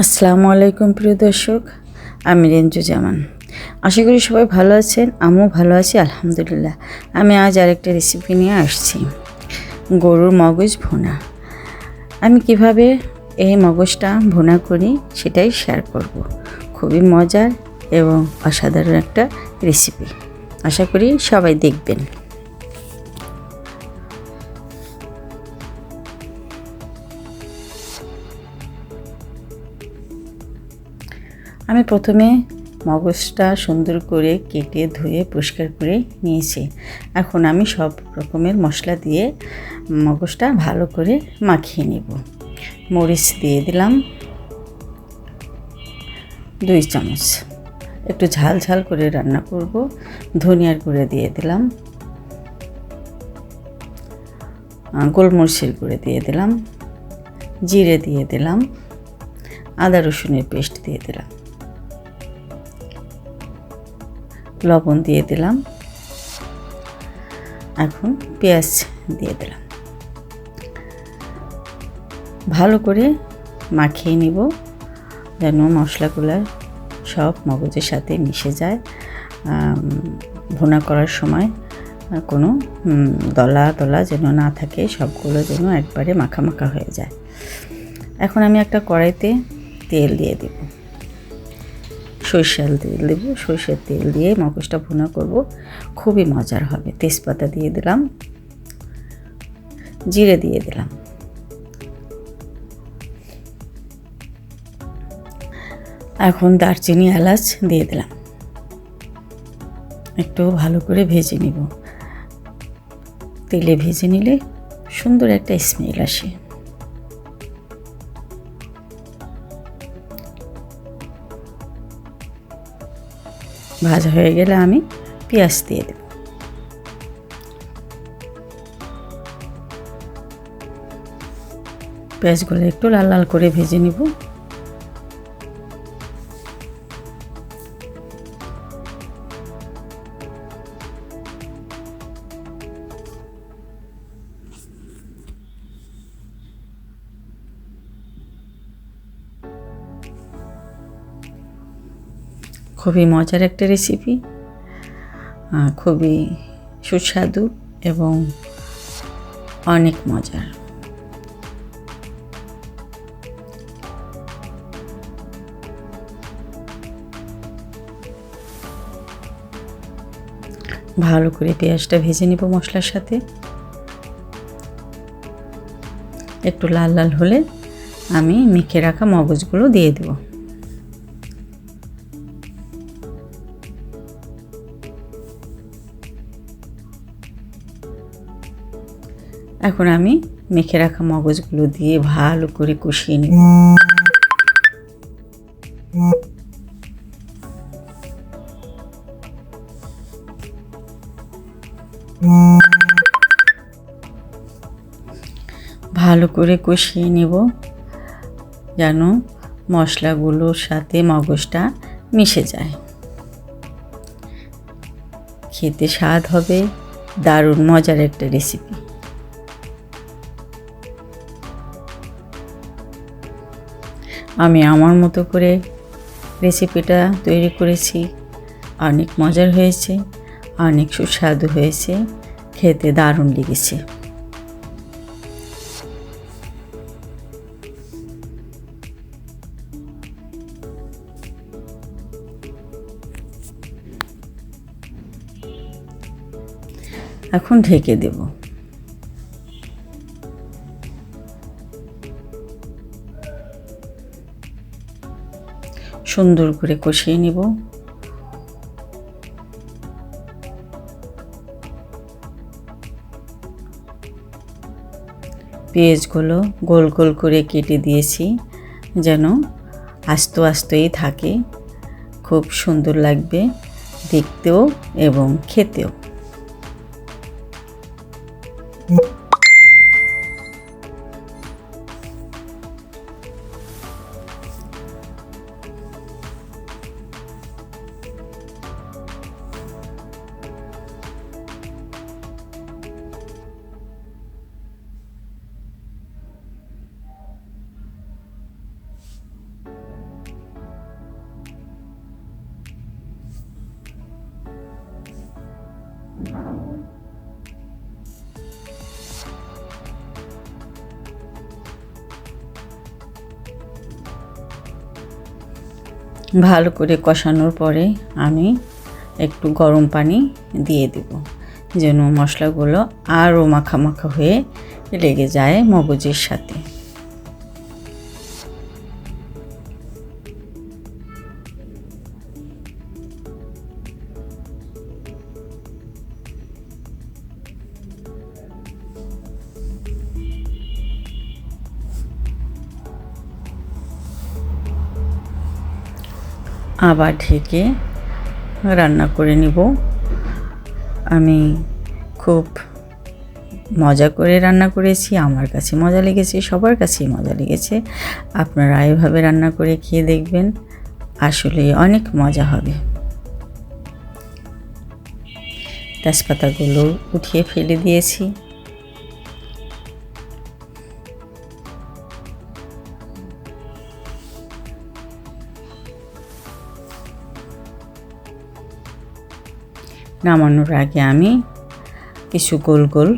আসসালামু আলাইকুম প্রিয় দর্শক, আমি রেঞ্জু জামান। আশা করি সবাই ভালো আছেন, আমিও ভালো আছি আলহামদুলিল্লাহ। আমি আজ আরেকটা রেসিপি নিয়ে আসছি, গরুর মগজ ভুনা। আমি কিভাবে এই মগজটা ভুনা করি সেটাই শেয়ার করব। খুবই মজার এবং অসাধারণ একটা রেসিপি, আশা করি সবাই দেখবেন। আমি প্রথমে মগজটা সুন্দর করে কেটে ধুয়ে পরিষ্কার করে নিয়েছি। এখন আমি সব রকমের মশলা দিয়ে মগজটা ভালো করে মাখিয়ে নেব। মরিচ দিয়ে দিলাম 2 চামচ, একটু ঝাল ঝাল করে রান্না করব। ধনিয়ার গুঁড়ো দিয়ে দিলাম, গোলমরিচের গুঁড়ো দিয়ে দিলাম, জিরে দিয়ে দিলাম, আদা রসুনের পেস্ট দিয়ে দিলাম, লবণ দিয়ে দিলাম। এখন পেঁয়াজ দিয়ে দিলাম। ভালো করে মাখিয়ে নিব যেন মশলাগুলো সব মগজের সাথে মিশে যায়। ভুনা করার সময় কোনো দলা দলা যেন না থাকে, সবগুলো যেন একবারে মাখা মাখা হয়ে যায়। এখন আমি একটা কড়াইতে তেল দিয়ে দেব, সরিষার তেল দেব। সরিষার তেল দিয়ে মগজটা ভুনা করব, খুবই মজার হবে। তেজপাতা দিয়ে দিলাম, জিরে দিয়ে দিলাম, এখন দারচিনি এলাচ দিয়ে দিলাম। একটু ভালো করে ভেজে নিব। তেলে ভেজে নিলে সুন্দর একটা স্মেল আসে। ভাজা হয়ে গেলে আমি পেঁয়াজ দিয়ে দেব। পেঁয়াজগুলো একটু লাল লাল করে ভেজে নিব। খুবই মজার একটা রেসিপি, খুবই সুস্বাদু এবং অনেক মজার। ভালো করে পেঁয়াজটা ভেজে নিব মশলার সাথে। একটু লাল লাল হলে আমি মেখে রাখা মগজগুলো দিয়ে দেব। এখন আমি মেখে রাখা মগজগুলো দিয়ে ভালো করে কষিয়ে নেব। ভালো করে কষিয়ে নেব যেন মশলাগুলোর সাথে মগজটা মিশে যায়। খেতে স্বাদ হবে, দারুণ মজার একটা রেসিপি। আমি আমার মতো করে রেসিপিটা তৈরি করেছি, অনেক মজার হয়েছে, অনেক সুস্বাদু হয়েছে, খেতে দারুণ লেগেছে। এখন ঢেকে দেব। সুন্দর করে কষিয়ে নেব। পেঁয়াজগুলো গোল গোল করে কেটে দিয়েছি যেন আস্ত আস্তই থাকে, খুব সুন্দর লাগবে দেখতেও এবং খেতেও। ভালো করে কষানোর পরে আমি একটু গরম পানি দিয়ে দেব, যেন মশলাগুলো আরও মাখা মাখা হয়ে লেগে যায় মগজের সাথে। আবার ঢেকে রান্না করে নিব। আমি খুব মজা করে রান্না করেছি, আমার কাছে মজা লেগেছে, সবার কাছেই মজা লেগেছে। আপনারা এভাবে রান্না করে খেয়ে দেখবেন, আসলে অনেক মজা হবে। তেজপাতাগুলো উঠিয়ে ফেলে দিয়েছি। নামানোর আগে আমি কিছু গোল গোল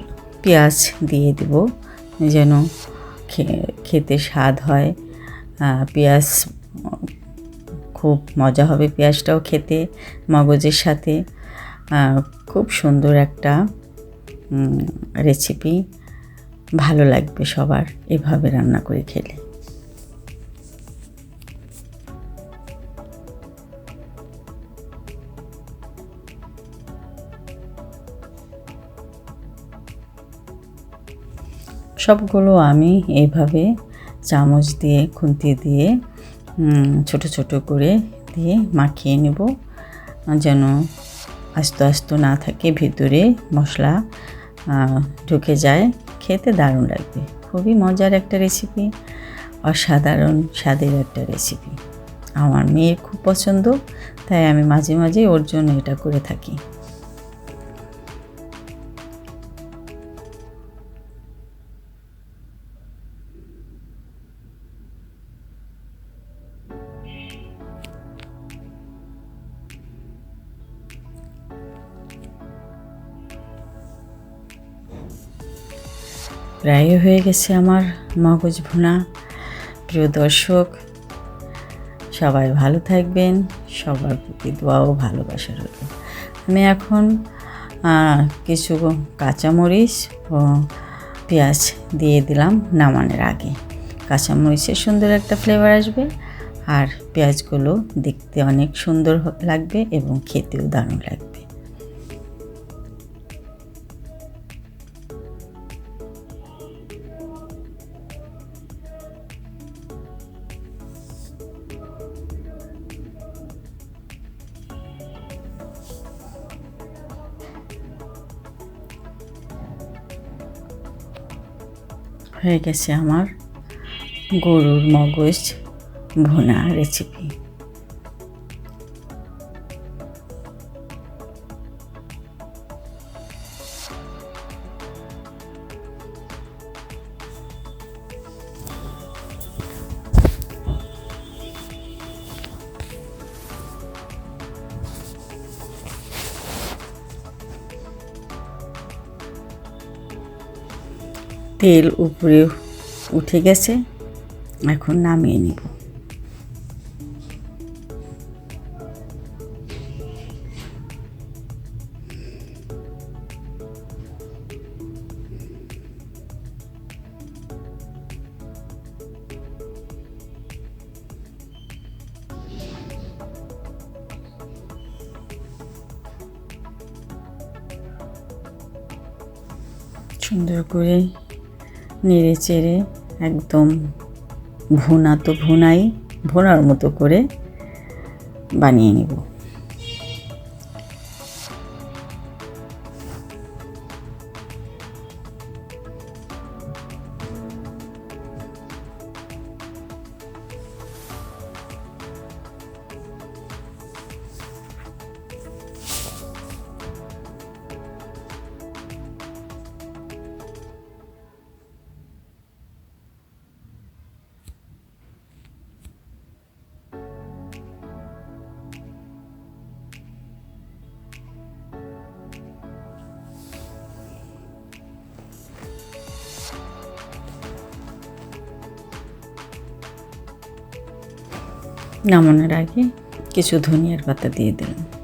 পেঁয়াজ দিয়ে দেব, যেন খেতে স্বাদ হয়। পেঁয়াজ খুব মজা হবে, পেঁয়াজটাও খেতে মগজের সাথে। খুব সুন্দর একটা রেসিপি, ভালো লাগবে সবার এভাবে রান্না করে খেলে। সবগুলো আমি এইভাবে চামচ দিয়ে খুন্তি দিয়ে ছোট ছোট করে দিয়ে মাখিয়ে নেব, যেন আস্তে আস্তে না থাকে, ভিতরে মশলা ঢুকে যায়। খেতে দারুণ লাগবে, খুবই মজার একটা রেসিপি, অসাধারণ স্বাদের একটা রেসিপি। আমার মেয়ের খুব পছন্দ, তাই আমি মাঝে মাঝে ওর জন্য এটা করে থাকি। প্রায় হয়ে গেছে আমার মগজ ভুনা। প্রিয় দর্শক, সবাই ভালো থাকবেন, সবার প্রতি দোয়া ও ভালোবাসা রইল। আমি এখন কিছু কাঁচামরিচ ও পেঁয়াজ দিয়ে দিলাম নামানোর আগে। কাঁচামরিচের সুন্দর একটা ফ্লেভার আসবে, আর পেঁয়াজগুলো দেখতে অনেক সুন্দর লাগবে এবং খেতেও দারুণ লাগবে। হয়ে গেছে আমার গরুর মগজ ভুনা রেসিপি। তেল উপরে উঠে গেছে, এখন নামিয়ে নিব। সুন্দর করে নেড়ে চেড়ে একদম ভুনা তো ভুনার মতো করে বানিয়ে নেব। নামানোর আগে কিছু ধনিয়ার পাতা দিয়ে দিলাম।